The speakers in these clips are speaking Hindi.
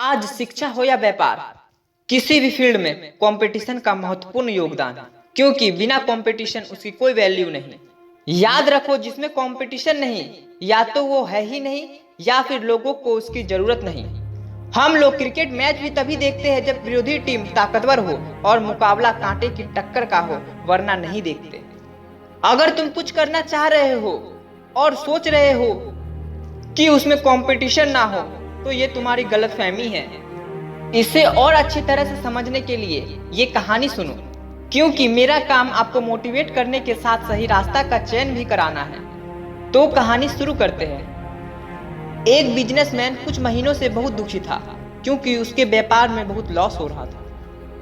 आज शिक्षा हो या व्यापार, किसी भी फील्ड में कंपटीशन का महत्वपूर्ण योगदान है, क्योंकि बिना कंपटीशन उसकी कोई वैल्यू नहीं। याद रखो, जिसमें कंपटीशन नहीं, या तो वो है ही नहीं या फिर लोगों को उसकी जरूरत नहीं। हम लोग क्रिकेट मैच भी तभी देखते हैं जब विरोधी टीम ताकतवर हो और मुकाबला कांटे की टक्कर का हो, वरना नहीं देखते। अगर तुम कुछ करना चाह रहे हो और सोच रहे हो कि उसमें कंपटीशन ना हो, तो ये तुम्हारी गलतफहमी है। इसे और अच्छी तरह से समझने के लिए ये कहानी सुनो, क्योंकि मेरा काम आपको मोटिवेट करने के साथ सही रास्ता का चयन भी कराना है। तो कहानी शुरू करते हैं। एक बिजनेसमैन कुछ महीनों से बहुत दुखी था, क्योंकि उसके व्यापार में बहुत लॉस हो रहा था।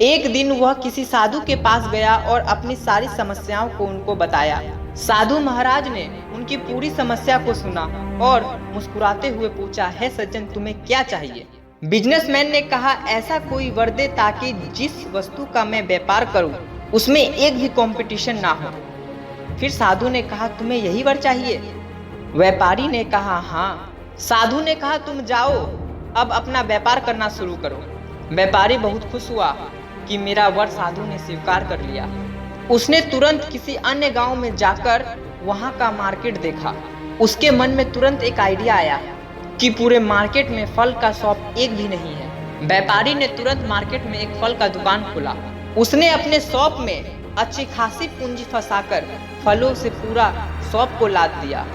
एक दिन वह किसी साधु के पास गया और अपनी सारी समस्याओं को उनको बताया। साधु महाराज ने उनकी पूरी समस्या को सुना और मुस्कुराते हुए पूछा, है सज्जन, तुम्हें क्या चाहिए? बिजनेसमैन ने कहा, ऐसा कोई वर दे ताकि जिस वस्तु का मैं व्यापार करूं उसमें एक भी कंपटीशन ना हो। फिर साधु ने कहा, तुम्हें यही वर चाहिए? व्यापारी ने कहा, हाँ। साधु ने कहा, तुम जाओ, अब अपना व्यापार करना शुरू करो। व्यापारी बहुत खुश हुआ कि मेरा वर साधु ने स्वीकार कर लिया। उसने तुरंत किसी अन्य गांव में जाकर वहां का मार्केट देखा। उसके मन में तुरंत एक आइडिया आया कि पूरे मार्केट में फल का शॉप एक भी नहीं है। व्यापारी ने तुरंत मार्केट में एक फल का दुकान खोला। उसने अपने शॉप में अच्छी खासी पूंजी फंसाकर फलों से पूरा शॉप को लाद दिया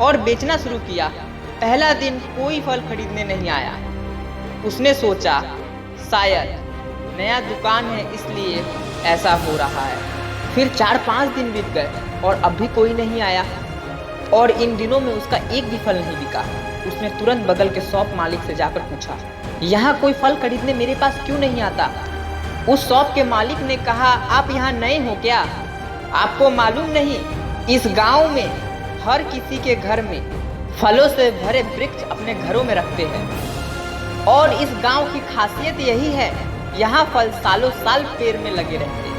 और बेचना शुरू किया। पहला दिन कोई फल खरीदने नहीं आया। उसने सोचा, शायद नया दुकान है इसलिए ऐसा हो रहा है। फिर 4-5 दिन बीत गए और अब भी कोई नहीं आया, और इन दिनों में उसका एक भी फल नहीं बिका। उसने तुरंत बगल के शॉप मालिक से जाकर पूछा, यहाँ कोई फल खरीदने मेरे पास क्यों नहीं आता? उस शॉप के मालिक ने कहा, आप यहाँ नए हो क्या? आपको मालूम नहीं, इस गांव में हर किसी के घर में फलों से भरे वृक्ष अपने घरों में रखते हैं, और इस गांव की खासियत यही है, यहाँ फल सालों साल पेड़ में लगे रहते हैं।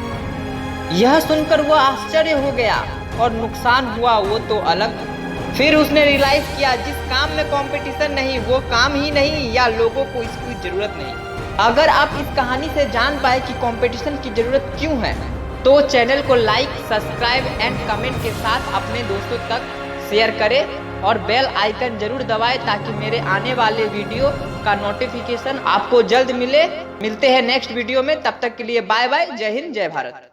यह सुनकर वह आश्चर्य हो गया, और नुकसान हुआ वो तो अलग। फिर उसने रियलाइज किया, जिस काम में कंपटीशन नहीं वो काम ही नहीं, या लोगों को इसकी जरूरत नहीं। अगर आप इस कहानी से जान पाए कि कंपटीशन की जरूरत क्यों है, तो चैनल को लाइक, सब्सक्राइब एंड कमेंट के साथ अपने दोस्तों तक शेयर करें और बेल आइकन जरूर दबाएं, ताकि मेरे आने वाले वीडियो का नोटिफिकेशन आपको जल्द मिले। मिलते हैं नेक्स्ट वीडियो में, तब तक के लिए बाय बाय। जय हिंद, जय भारत।